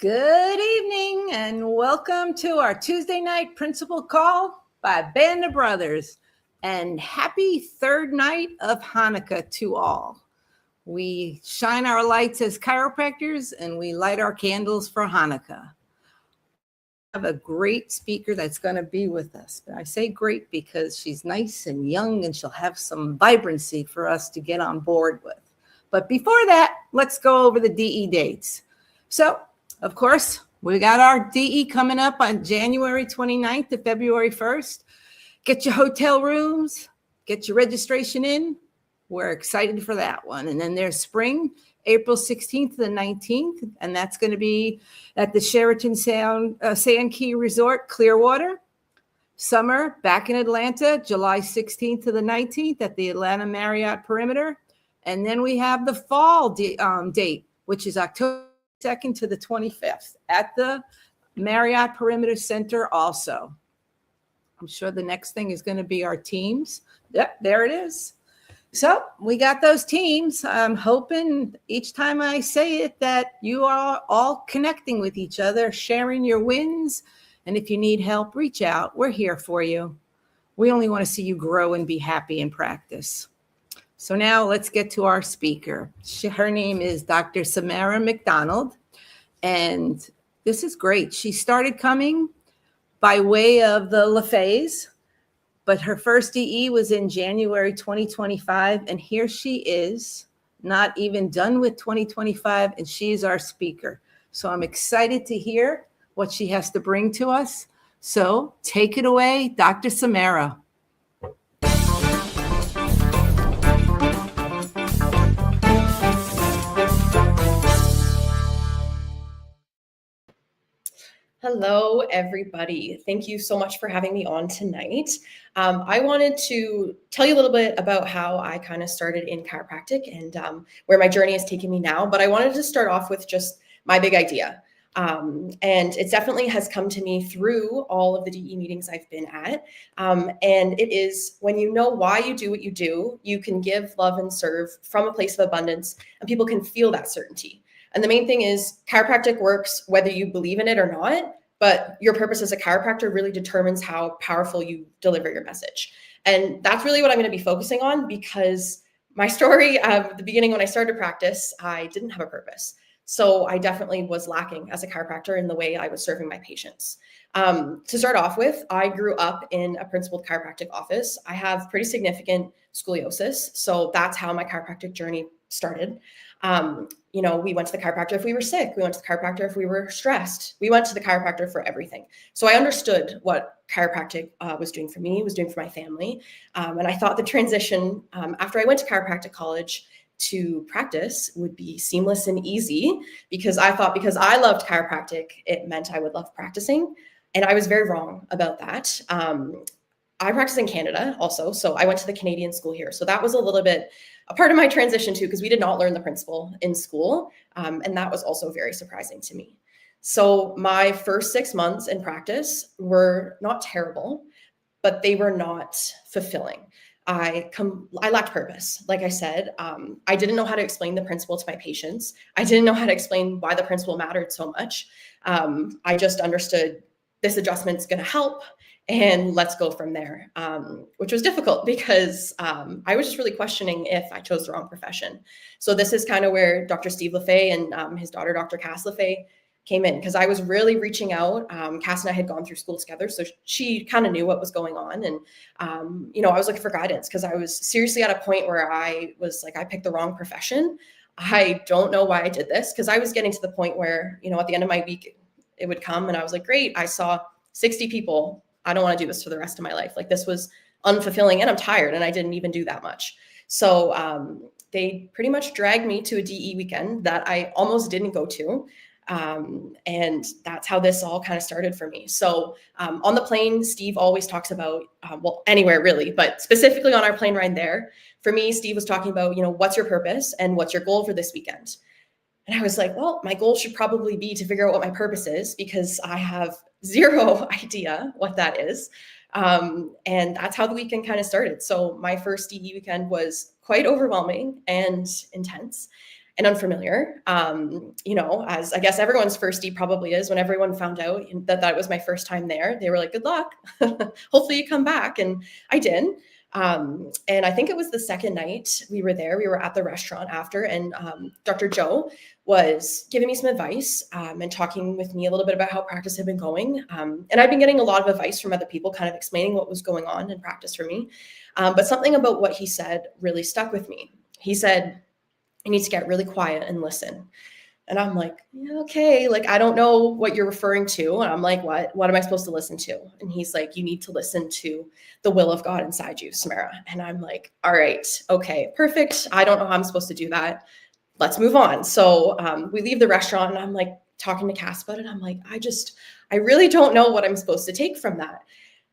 Good evening and welcome to our Tuesday night principal call by Band of Brothers, and happy third night of Hanukkah to all. We shine our lights as chiropractors and we light our candles for Hanukkah. I have a great speaker that's going to be with us. But I say great because she's nice and young and she'll have some vibrancy for us to get on board with. But before that, let's go over the DE dates. So, of course, we got our DE coming up on January 29th to February 1st. Get your hotel rooms, get your registration in. We're excited for that one. And then there's spring, April 16th to the 19th, and that's going to be at the Sheraton Sand Key Resort, Clearwater. Summer, back in Atlanta, July 16th to the 19th at the Atlanta Marriott Perimeter. And then we have the fall date, which is October 2nd to the 25th at the Marriott Perimeter Center also. I'm sure the next thing is going to be our teams. Yep, there it is. So we got those teams. I'm hoping each time I say it that you are all connecting with each other, sharing your wins. And if you need help, reach out. We're here for you. We only want to see you grow and be happy in practice. So now let's get to our speaker. Her name is Dr. Samara MacDonald, and this is great. She started coming by way of the LaFays, but her first DE was in January 2025, and here she is, not even done with 2025, and she's our speaker. So I'm excited to hear what she has to bring to us. So take it away, Dr. Samara. Hello, everybody. Thank you so much for having me on tonight. I wanted to tell you a little bit about how I kind of started in chiropractic and where my journey has taken me now. But I wanted to start off with just my big idea. And it definitely has come to me through all of the DE meetings I've been at. And it is when you know why you do what you do, you can give, love, and serve from a place of abundance, and people can feel that certainty. And the main thing is chiropractic works whether you believe in it or not, but your purpose as a chiropractor really determines how powerful you deliver your message. And that's really what I'm going to be focusing on, because my story at the beginning when I started practice, I didn't have a purpose. So I definitely was lacking as a chiropractor in the way I was serving my patients. To start off with, I grew up in a principled chiropractic office. I have pretty significant scoliosis, so that's how my chiropractic journey started. We went to the chiropractor if we were sick. We went to the chiropractor if we were stressed. We went to the chiropractor for everything. So I understood what chiropractic was doing for me, was doing for my family. And I thought the transition after I went to chiropractic college to practice would be seamless and easy, because I thought because I loved chiropractic, it meant I would love practicing. And I was very wrong about that. I practice in Canada also, so I went to the Canadian school here. So that was a little bit a part of my transition too, because we did not learn the principle in school. And that was also very surprising to me. So my first 6 months in practice were not terrible, but they were not fulfilling. I lacked purpose. Like I said, I didn't know how to explain the principle to my patients. I didn't know how to explain why the principle mattered so much. I just understood this adjustment's going to help, and let's go from there, which was difficult because I was just really questioning if I chose the wrong profession. So this is kind of where Dr. Steve LaFay and his daughter, Dr. Cass LaFay, came in, because I was really reaching out. Cass and I had gone through school together, so she kind of knew what was going on. And, I was looking for guidance, because I was seriously at a point where I was like, I picked the wrong profession. I don't know why I did this, because I was getting to the point where, at the end of my week, it would come and I was like, great, I saw 60 people. I don't want to do this for the rest of my life. Like, this was unfulfilling, and I'm tired, and I didn't even do that much. So they pretty much dragged me to a DE weekend that I almost didn't go to. And that's how this all kind of started for me. So on the plane, Steve always talks about, anywhere really, but specifically on our plane ride there, for me, Steve was talking about, what's your purpose and what's your goal for this weekend? And I was like, well, my goal should probably be to figure out what my purpose is, because I have zero idea what that is. And that's how the weekend kind of started. So my first DE weekend was quite overwhelming and intense. and unfamiliar. As I guess everyone's firsty probably is when everyone found out that was my first time there. They were like, good luck. Hopefully you come back. And I did. And I think it was the second night we were there. We were at the restaurant after, and Dr. Joe was giving me some advice and talking with me a little bit about how practice had been going. And I'd been getting a lot of advice from other people, kind of explaining what was going on in practice for me. But something about what he said really stuck with me. He said, I need to get really quiet and listen. And I'm like, yeah, okay, like, I don't know what you're referring to. And I'm like, what am I supposed to listen to? And he's like, you need to listen to the will of God inside you, Samara. And I'm like, all right, okay, perfect. I don't know how I'm supposed to do that. Let's move on. So we leave the restaurant and I'm like talking to Cass about it. I'm like, I really don't know what I'm supposed to take from that.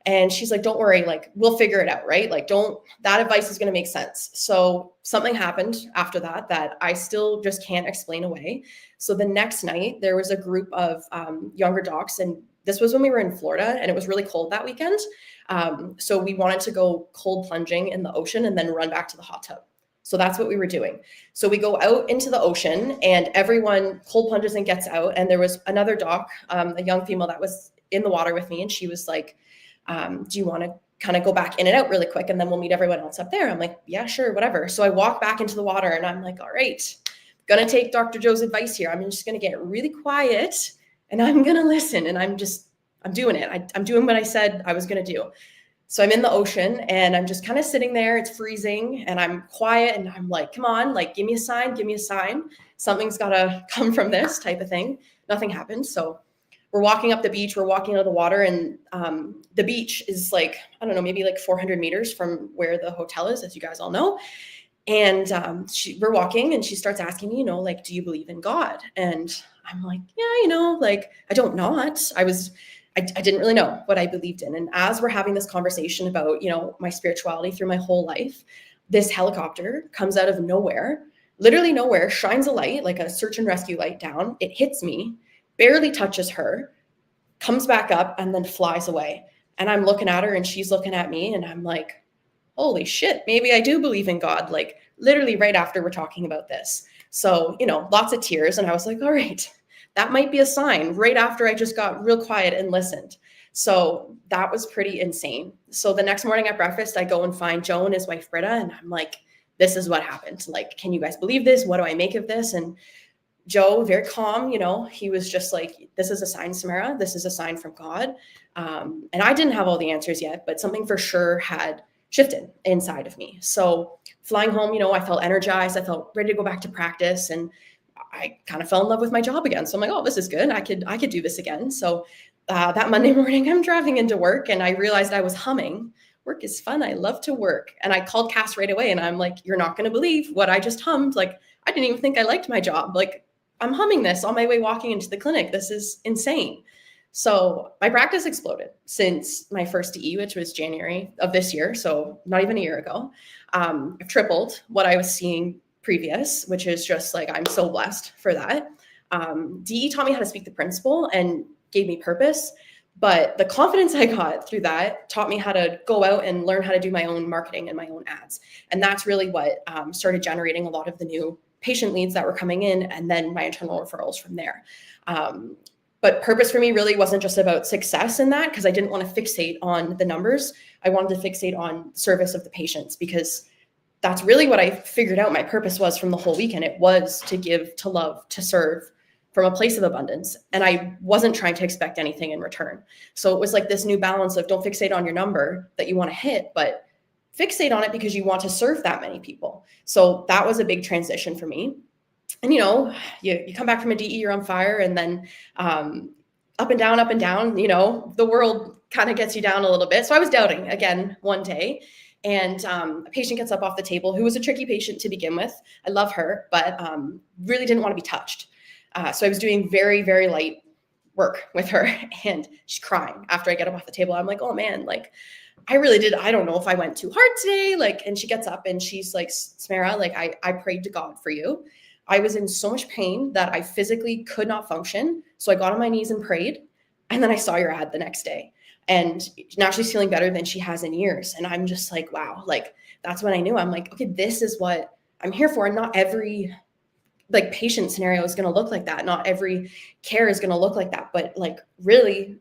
And she's like, don't worry, like, we'll figure it out, right? Like, that advice is going to make sense. So something happened after that I still just can't explain away. So the next night there was a group of younger docs, and this was when we were in Florida and it was really cold that weekend. So we wanted to go cold plunging in the ocean and then run back to the hot tub. So that's what we were doing. So we go out into the ocean and everyone cold plunges and gets out. And there was another doc, a young female that was in the water with me. And she was like, do you want to kind of go back in and out really quick and then we'll meet everyone else up there? I'm like, yeah, sure, whatever. So I walk back into the water and I'm like, all right, going to take Dr. Joe's advice here. I'm just going to get really quiet and I'm going to listen. And I'm doing it. I'm doing what I said I was going to do. So I'm in the ocean and I'm just kind of sitting there. It's freezing and I'm quiet and I'm like, come on, like, give me a sign, give me a sign. Something's got to come from this type of thing. Nothing happened. So we're walking up the beach, we're walking out of the water, and the beach is like, I don't know, maybe like 400 meters from where the hotel is, as you guys all know. And we're walking and she starts asking me, like, do you believe in God? And I'm like, yeah, like, I don't not. I didn't really know what I believed in. And as we're having this conversation about, my spirituality through my whole life, this helicopter comes out of nowhere, literally nowhere, shines a light, like a search and rescue light down. It hits me, barely touches her, comes back up, and then flies away. And I'm looking at her and she's looking at me and I'm like, holy shit, maybe I do believe in God. Like, literally right after we're talking about this. So, lots of tears. And I was like, all right, that might be a sign, right after I just got real quiet and listened. So that was pretty insane. So the next morning at breakfast, I go and find Joe and his wife, Britta, and I'm like, this is what happened. Like, can you guys believe this? What do I make of this? And Joe, very calm, he was just like, this is a sign, Samara. This is a sign from God. And I didn't have all the answers yet, but something for sure had shifted inside of me. So flying home, I felt energized. I felt ready to go back to practice. And I kind of fell in love with my job again. So I'm like, oh, this is good. I could do this again. So that Monday morning, I'm driving into work and I realized I was humming. Work is fun. I love to work. And I called Cass right away and I'm like, you're not going to believe what I just hummed. Like, I didn't even think I liked my job. Like, I'm humming this on my way walking into the clinic. This is insane. So my practice exploded since my first DE, which was January of this year. So not even a year ago. I've tripled what I was seeing previous, which is just like, I'm so blessed for that. DE taught me how to speak the principle and gave me purpose. But the confidence I got through that taught me how to go out and learn how to do my own marketing and my own ads. And that's really what started generating a lot of the new patient leads that were coming in, and then my internal referrals from there. But purpose for me really wasn't just about success in that, because I didn't want to fixate on the numbers. I wanted to fixate on service of the patients, because that's really what I figured out my purpose was from the whole weekend. It was to give, to love, to serve from a place of abundance. And I wasn't trying to expect anything in return. So it was like this new balance of don't fixate on your number that you want to hit, but fixate on it because you want to serve that many people. So that was a big transition for me. And, you come back from a DE, you're on fire, and then up and down, the world kind of gets you down a little bit. So I was doubting again one day, and a patient gets up off the table who was a tricky patient to begin with. I love her, but really didn't want to be touched. So I was doing very, very light work with her, and she's crying after I get up off the table. I'm like, oh man, like, I don't know if I went too hard today. Like, and she gets up and she's like, Samara, like, I prayed to God for you. I was in so much pain that I physically could not function. So I got on my knees and prayed. And then I saw your ad the next day. And now she's feeling better than she has in years. And I'm just like, wow, like, that's when I knew. I'm like, okay, this is what I'm here for. And not every like patient scenario is going to look like that. Not every care is going to look like that, but like really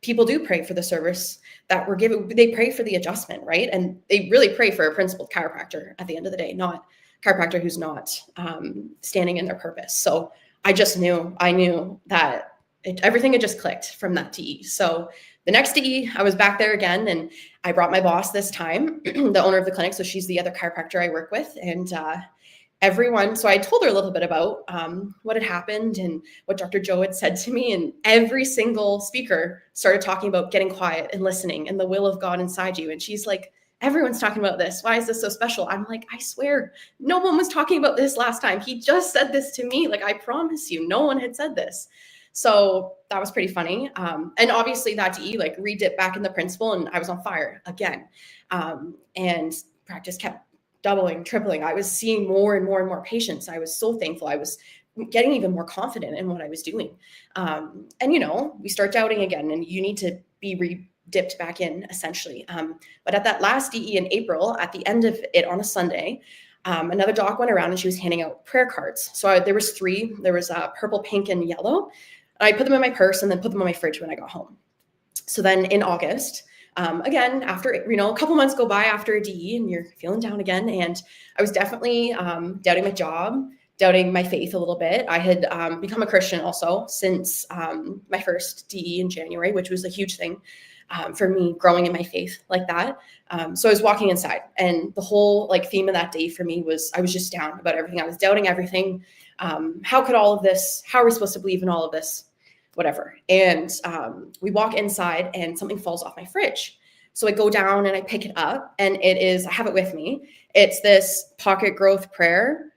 people do pray for the service that we're given. They pray for the adjustment, right? And they really pray for a principled chiropractor at the end of the day, not chiropractor who's not standing in their purpose. So I knew that everything had just clicked from that DE. So the next DE, I was back there again, and I brought my boss this time, the owner of the clinic. So she's the other chiropractor I work with. And so I told her a little bit about what had happened and what Dr. Joe had said to me. And every single speaker started talking about getting quiet and listening and the will of God inside you. And she's like, everyone's talking about this. Why is this so special? I'm like, I swear, no one was talking about this last time. He just said this to me. Like, I promise you, no one had said this. So that was pretty funny. And obviously that DE like re-dipped back in the principal, and I was on fire again. And practice kept doubling, tripling. I was seeing more and more and more patients. I was so thankful. I was getting even more confident in what I was doing. And, we start doubting again, and you need to be re-dipped back in essentially. But at that last DE in April, at the end of it on a Sunday, another doc went around and she was handing out prayer cards. So there was 3, there was purple, pink, and yellow. I put them in my purse and then put them on my fridge when I got home. So then in August, again, after, a couple months go by after a DE and you're feeling down again. And I was definitely doubting my job, doubting my faith a little bit. I had become a Christian also since my first DE in January, which was a huge thing for me growing in my faith like that. So I was walking inside, and the whole theme of that day for me was I was just down about everything. I was doubting everything. How could all of this, how are we supposed to believe in all of this? Whatever. And we walk inside and something falls off my fridge. So I go down and I pick it up, and I have it with me. It's this pocketbook prayer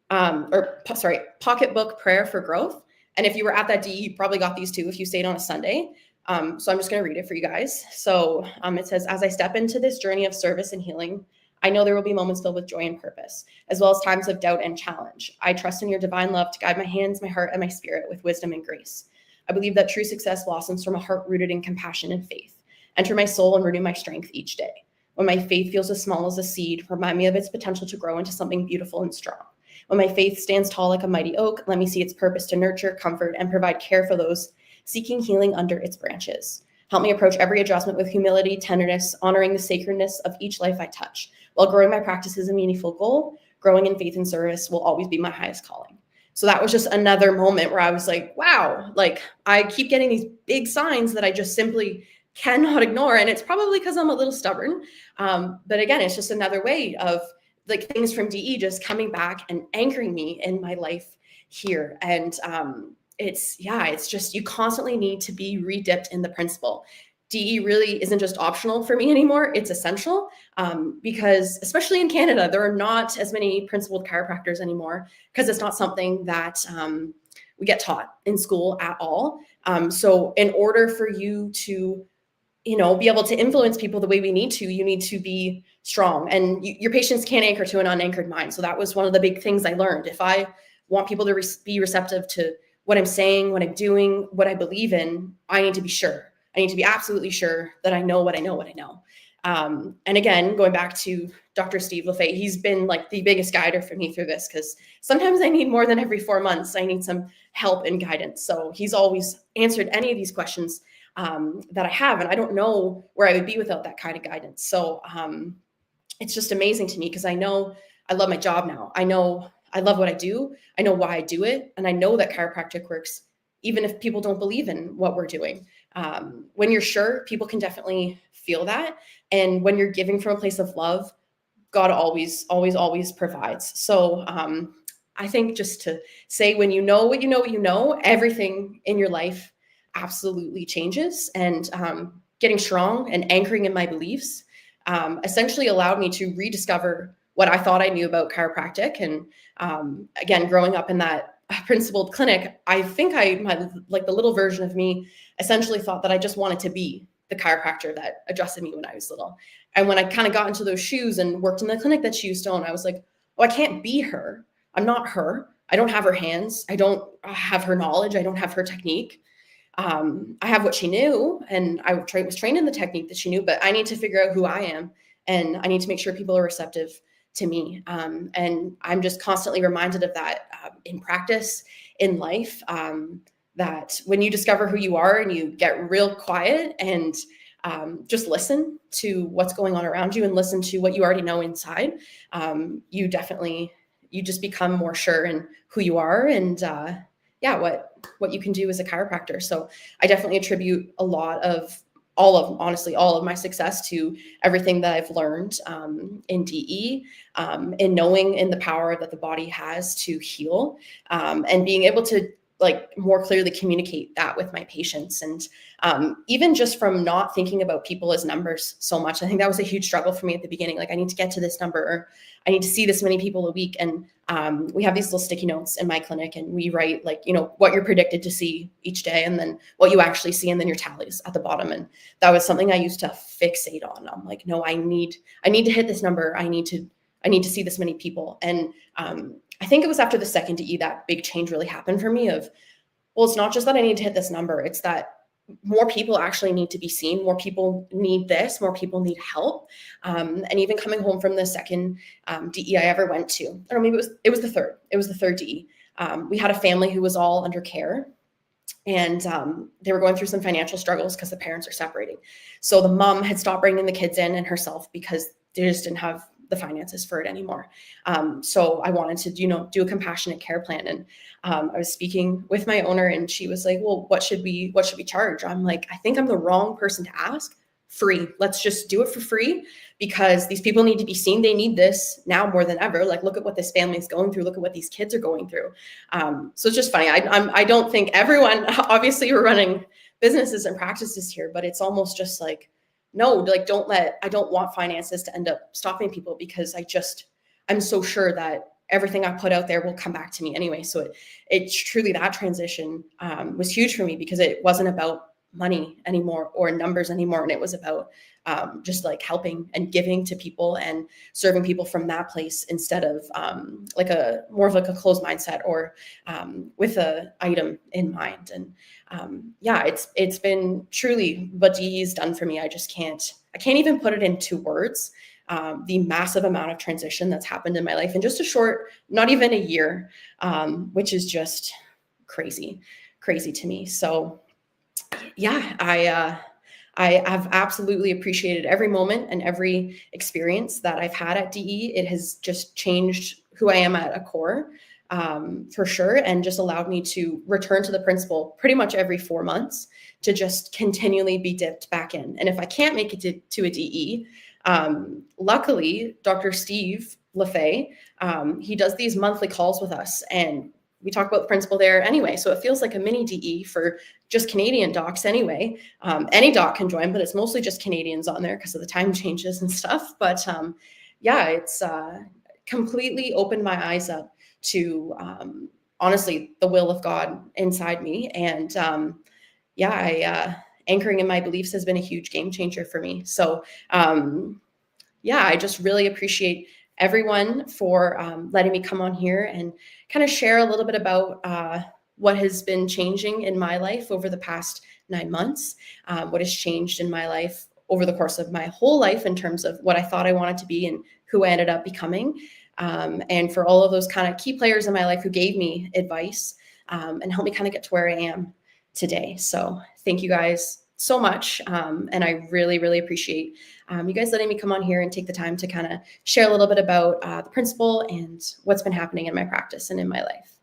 for growth. And if you were at that DE, you probably got these too if you stayed on a Sunday. So I'm just going to read it for you guys. So it says, as I step into this journey of service and healing, I know there will be moments filled with joy and purpose, as well as times of doubt and challenge. I trust in your divine love to guide my hands, my heart, and my spirit with wisdom and grace. I believe that true success blossoms from a heart rooted in compassion and faith. Enter my soul and renew my strength each day. When my faith feels as small as a seed, remind me of its potential to grow into something beautiful and strong. When my faith stands tall like a mighty oak, let me see its purpose to nurture, comfort, and provide care for those seeking healing under its branches. Help me approach every adjustment with humility, tenderness, honoring the sacredness of each life I touch. While growing my practice is a meaningful goal, growing in faith and service will always be my highest calling. So that was just another moment where I was like, wow, I keep getting these big signs that I just simply cannot ignore. And it's probably because I'm a little stubborn. But again, it's just another way of things from DE just coming back and anchoring me in my life here. And it's just, you constantly need to be re-dipped in the principle. DE really isn't just optional for me anymore. It's essential because especially in Canada, there are not as many principled chiropractors anymore because it's not something that we get taught in school at all. So in order for you to, be able to influence people the way we need to, you need to be strong, and your patients can't anchor to an unanchored mind. So that was one of the big things I learned. If I want people to be receptive to what I'm saying, what I'm doing, what I believe in, I need to be sure. I need to be absolutely sure that I know what I know. And again, going back to Dr. Steve Lefay, he's been the biggest guider for me through this, because sometimes I need more than every 4 months. I need some help and guidance. So he's always answered any of these questions that I have. And I don't know where I would be without that kind of guidance. So it's just amazing to me, because I know I love my job now. I know I love what I do. I know why I do it. And I know that chiropractic works, even if people don't believe in what we're doing. When you're sure, people can definitely feel that. And when you're giving from a place of love, God always provides. So I think just to say, when you know what you know, everything in your life absolutely changes. And getting strong and anchoring in my beliefs essentially allowed me to rediscover what I thought I knew about chiropractic. And again, growing up in that principled clinic, I think the little version of me essentially thought that I just wanted to be the chiropractor that adjusted me when I was little. And when I kind of got into those shoes and worked in the clinic that she used to own, I was like, oh, I can't be her. I'm not her. I don't have her hands. I don't have her knowledge. I don't have her technique. I have what she knew, and I was trained in the technique that she knew, but I need to figure out who I am, and I need to make sure people are receptive to me. And I'm just constantly reminded of that in practice, in life, that when you discover who you are and you get real quiet and just listen to what's going on around you and listen to what you already know inside, you just become more sure in who you are and what you can do as a chiropractor. So I definitely attribute a lot of honestly all of my success to everything that I've learned in DE, in knowing in the power that the body has to heal, and being able to like more clearly communicate that with my patients. And even just from not thinking about people as numbers so much, I think that was a huge struggle for me at the beginning. Like, I need to get to this number, or I need to see this many people a week. And we have these little sticky notes in my clinic, and we write like, what you're predicted to see each day, and then what you actually see, and then your tallies at the bottom. And that was something I used to fixate on. I'm like, no, I need to hit this number. I need to see this many people. And I think it was after the second DE that big change really happened for me of, well, it's not just that I need to hit this number. It's that more people actually need to be seen. More people need this. More people need help. And even coming home from the second DE I ever went to, or maybe it was the third. It was the third DE. We had a family who was all under care, and they were going through some financial struggles because the parents are separating. So the mom had stopped bringing the kids in and herself because they just didn't have the finances for it anymore. So I wanted to, do a compassionate care plan. And I was speaking with my owner, and she was like, well, what should we charge? I'm like, I think I'm the wrong person to ask. Free. Let's just do it for free, because these people need to be seen. They need this now more than ever. Like, look at what this family is going through. Look at what these kids are going through. So it's just funny. I don't think everyone, obviously we're running businesses and practices here, but it's almost just like, no, like I don't want finances to end up stopping people, because I'm so sure that everything I put out there will come back to me anyway. So it's truly, that transition was huge for me, because it wasn't about money anymore or numbers anymore. And it was about just like helping and giving to people and serving people from that place, instead of more of a closed mindset, or with a item in mind. And it's been truly what DE's done for me. I can't even put it into words. The massive amount of transition that's happened in my life in just a short, not even a year, which is just crazy to me. So yeah, I have absolutely appreciated every moment and every experience that I've had at DE. It has just changed who I am at a core, for sure, and just allowed me to return to the principal pretty much every 4 months, to just continually be dipped back in. And if I can't make it to a DE, luckily, Dr. Steve LaFay, he does these monthly calls with us, and we talk about the principal there anyway. So it feels like a mini DE for just Canadian docs anyway. Any doc can join, but it's mostly just Canadians on there because of the time changes and stuff. But it's completely opened my eyes up to honestly the will of God inside me. And anchoring in my beliefs has been a huge game changer for me. So I just really appreciate everyone for letting me come on here and kind of share a little bit about what has been changing in my life over the past 9 months, what has changed in my life over the course of my whole life in terms of what I thought I wanted to be and who I ended up becoming. And for all of those kind of key players in my life who gave me advice and helped me kind of get to where I am today. So thank you guys so much. And I really, really appreciate you guys letting me come on here and take the time to kind of share a little bit about the principal and what's been happening in my practice and in my life.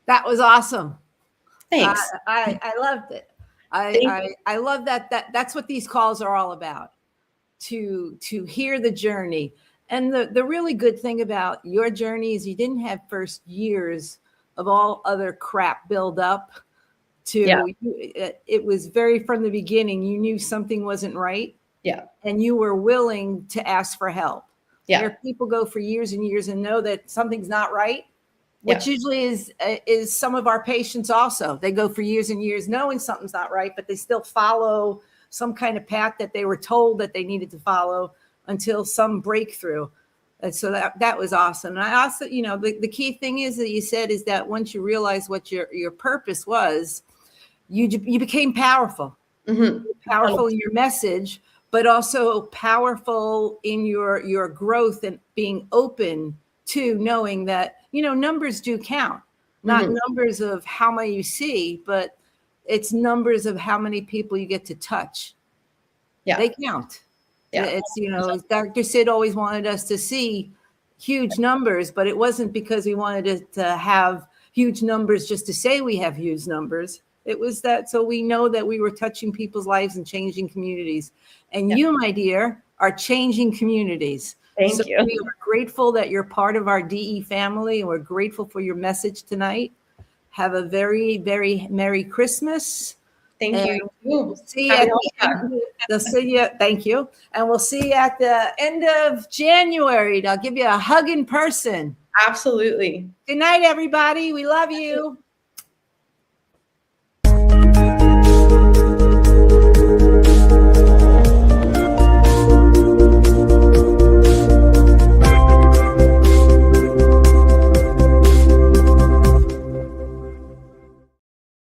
That was awesome. Thanks. I loved it. I love that's what these calls are all about, to hear the journey. And the really good thing about your journey is you didn't have first years of all other crap build up it was very from the beginning. You knew something wasn't right. Yeah. And you were willing to ask for help. Yeah. Where people go for years and years and know that something's not right, which usually is some of our patients also. They go for years and years knowing something's not right, but they still follow some kind of path that they were told that they needed to follow until some breakthrough. And so that was awesome. And I also, the key thing is that you said is that once you realize what your purpose was, you became powerful. Mm-hmm. Powerful in your message, but also powerful in your growth and being open to knowing that, numbers do count, not numbers of how many you see, but it's numbers of how many people you get to touch. Yeah. They count. Yeah. It's, Dr. Sid always wanted us to see huge numbers, but it wasn't because we wanted to have huge numbers just to say we have huge numbers. It was that so we know that we were touching people's lives and changing communities. And you, my dear, are changing communities. Thank you. We are grateful that you're part of our DE family, and we're grateful for your message tonight. Have a very, very Merry Christmas. Thank you. We'll see you at the end. Thank you. And we'll see you at the end of January. I'll give you a hug in person. Absolutely. Good night, everybody. We love you.